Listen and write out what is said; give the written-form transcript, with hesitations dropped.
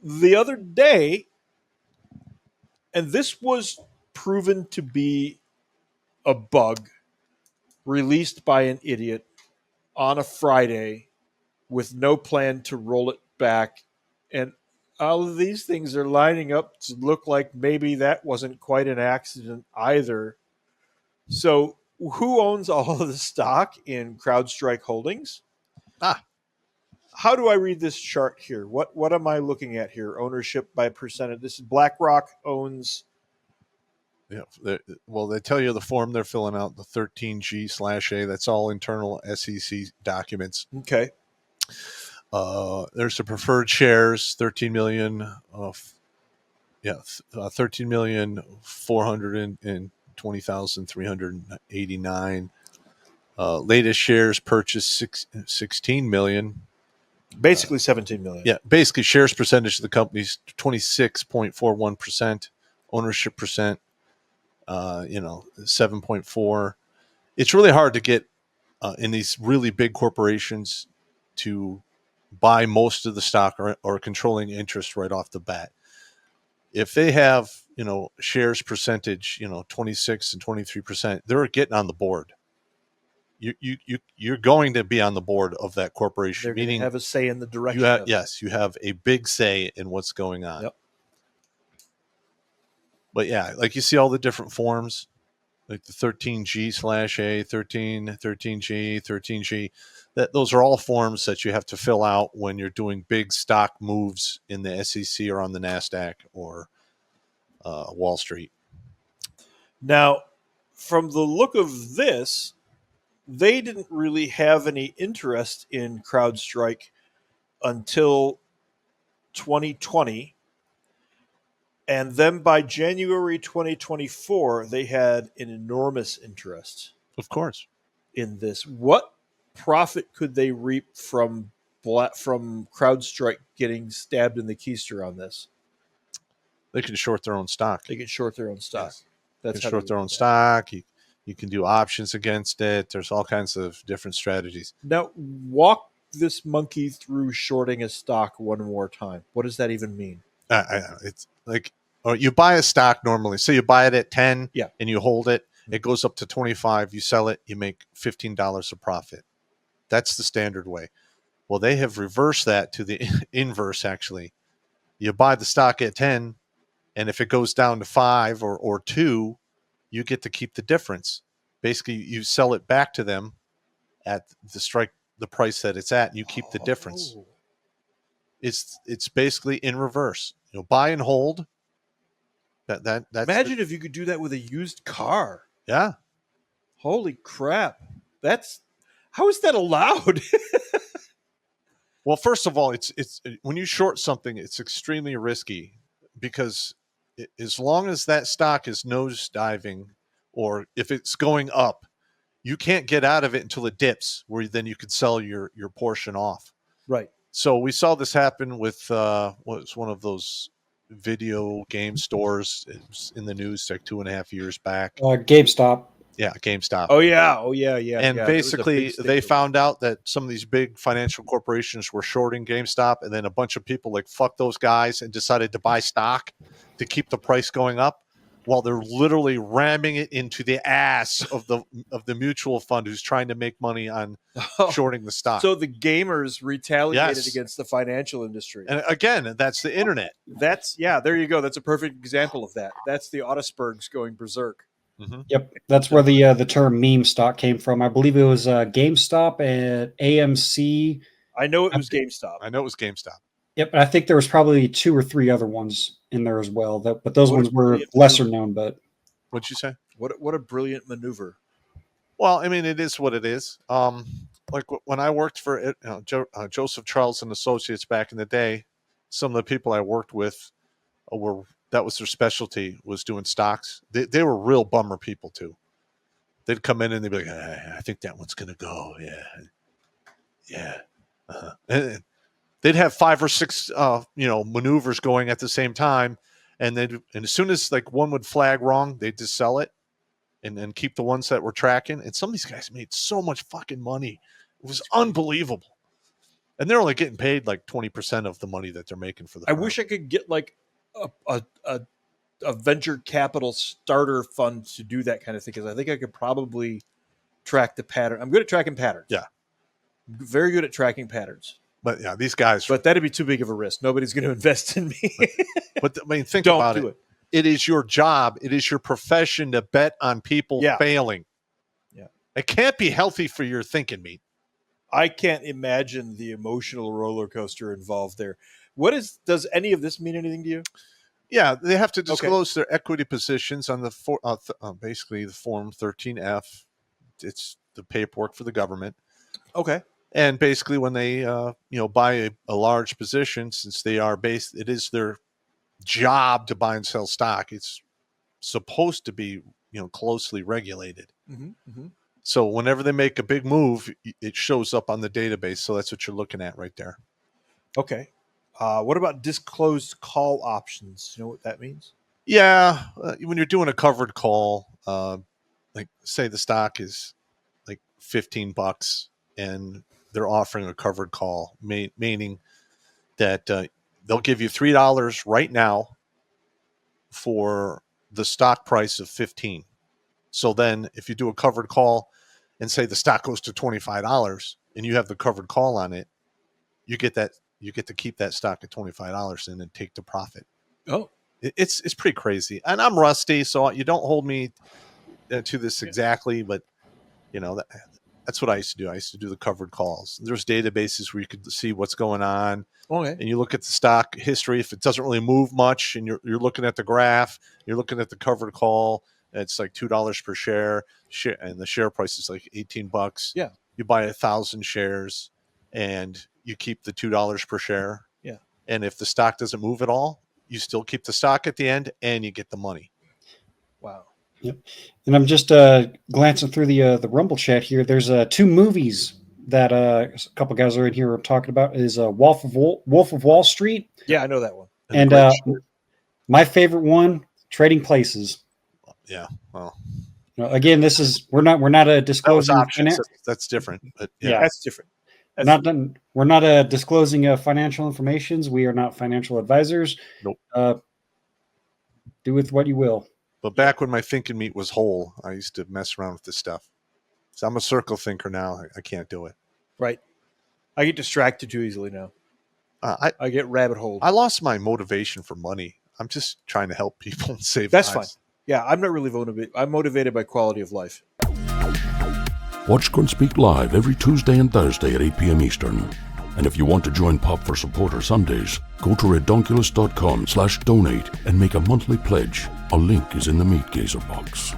the other day, and this was proven to be a bug released by an idiot on a Friday with no plan to roll it back. And all of these things are lining up to look like maybe that wasn't quite an accident either. So, who owns all of the stock in CrowdStrike Holdings? Ah, How do I read this chart here? What am I looking at here? Ownership by percentage. This is BlackRock owns. yeah. They tell you the form they're filling out, the 13G/A. That's all internal SEC documents. Okay. There's the preferred shares, 13 million. 13,420,389. Latest shares purchased 16 million. Basically 17 million. Yeah, basically shares percentage of the company's 26.41%. Ownership percent, 7.4. It's really hard to get in these really big corporations to buy most of the stock or controlling interest right off the bat. If they have, shares percentage, 26 and 23%, they're getting on the board. You're going to be on the board of that corporation. They're going to have a say in the direction. You have a big say in what's going on. Yep. But yeah, like you see all the different forms, like the 13G/A, 13G, 13G. Those are all forms that you have to fill out when you're doing big stock moves in the SEC or on the NASDAQ or Wall Street. Now, from the look of this, they didn't really have any interest in CrowdStrike until 2020. And then by January 2024, they had an enormous interest. Of course. In this. What profit could they reap from CrowdStrike getting stabbed in the keister on this? They can short their own stock. They can short their own stock. Yes. That's they can short their own stock. You can do options against it. There's all kinds of different strategies. Now, walk this monkey through shorting a stock one more time. What does that even mean? It's like you buy a stock normally. So you buy it at 10 Yeah. and you hold it. It goes up to 25. You sell it. You make $15 of profit. That's the standard way. Well, they have reversed that to the inverse, actually. You buy the stock at 10, and if it goes down to 5 or 2, you get to keep the difference. Basically, you sell it back to them at the price that it's at, and you keep the difference. It's basically in reverse. Buy and hold. That's Imagine if you could do that with a used car. Yeah. Holy crap. How is that allowed? Well, first of all, it's when you short something, it's extremely risky because as long as that stock is nosediving or if it's going up, you can't get out of it until it dips, where then you could sell your portion off. Right. So we saw this happen with what was one of those video game stores. It was in the news like 2.5 years back. GameStop. Yeah, GameStop. Oh yeah. And basically, they found out that some of these big financial corporations were shorting GameStop, and then a bunch of people fuck those guys and decided to buy stock to keep the price going up, while they're literally ramming it into the ass of the mutual fund who's trying to make money on shorting the stock. So the gamers retaliated against the financial industry. And again, that's the internet. There you go. That's a perfect example of that. That's the Autosbergs going berserk. Mm-hmm. Yep, that's where the term meme stock came from. I believe it was GameStop and AMC. I know it was GameStop. Yep, and I think there was probably 2 or 3 other ones in there as well. But those ones were lesser known. But what'd you say? What a brilliant maneuver. Well, I mean, it is what it is. Like when I worked for Joseph Charles and Associates back in the day, some of the people I worked with that was their specialty, was doing stocks. They were real bummer people too. They'd come in and they'd be like, I think that one's going to go. Yeah. Uh-huh. And they'd have 5 or 6, maneuvers going at the same time. And as soon as one would flag wrong, they'd just sell it and keep the ones that were tracking. And some of these guys made so much fucking money. It was unbelievable. And they're only getting paid like 20% of the money that they're making for the I firm. wish I could get like a venture capital starter fund to do that kind of thing, because I think I could probably track the pattern. I'm good at tracking patterns. Yeah. Very good at tracking patterns. But yeah, these guys. But that'd be too big of a risk. Nobody's going to invest in me. But I mean, think Don't about do it. It is your job. It is your profession to bet on people failing. Yeah. It can't be healthy for your thinking, meat. I can't imagine the emotional roller coaster involved there. Does any of this mean anything to you? Yeah, they have to disclose their equity positions on the basically the Form 13F. It's the paperwork for the government. Okay. And basically, when they buy a large position, since it is their job to buy and sell stock. It's supposed to be closely regulated. Mm-hmm, mm-hmm. So whenever they make a big move, it shows up on the database. So that's what you're looking at right there. Okay. What about disclosed call options? You know what that means? Yeah. When you're doing a covered call, like say the stock is like $15 and they're offering a covered call, meaning that they'll give you $3 right now for the stock price of $15. So then if you do a covered call and say the stock goes to $25 and you have the covered call on it, you get to keep that stock at $25 and then take the profit. Oh, it's pretty crazy. And I'm rusty, so you don't hold me to this exactly, but that's what I used to do. I used to do the covered calls. There's databases where you could see what's going on. Okay. And you look at the stock history. If it doesn't really move much and you're looking at the graph, you're looking at the covered call, it's like $2 per share, and the share price is like $18. Yeah. You buy 1,000 shares and you keep the $2 per share. Yeah. And if the stock doesn't move at all, you still keep the stock at the end and you get the money. Wow. Yep. And I'm just glancing through the Rumble chat here. There's 2 movies that a couple guys are in here are talking about. Is Wolf of Wall Street. Yeah, I know that one. And my favorite one, Trading Places. Yeah. Well, again, this is we're not a disclosing. That's different. But yeah, that's different. We're not disclosing financial informations. We are not financial advisors. Nope. Do with what you will. But back when my thinking meat was whole, I used to mess around with this stuff. So I'm a circle thinker now. I can't do it. Right. I get distracted too easily now. I get rabbit holed. I lost my motivation for money. I'm just trying to help people and save That's lives. Fine. Yeah, I'm not really motivated. I'm motivated by quality of life. Watch Grunt Speak live every Tuesday and Thursday at 8 p.m. Eastern. And if you want to join Pop for Supporter Sundays, go to redonkulous.com/donate and make a monthly pledge. A link is in the Meat Gazer box.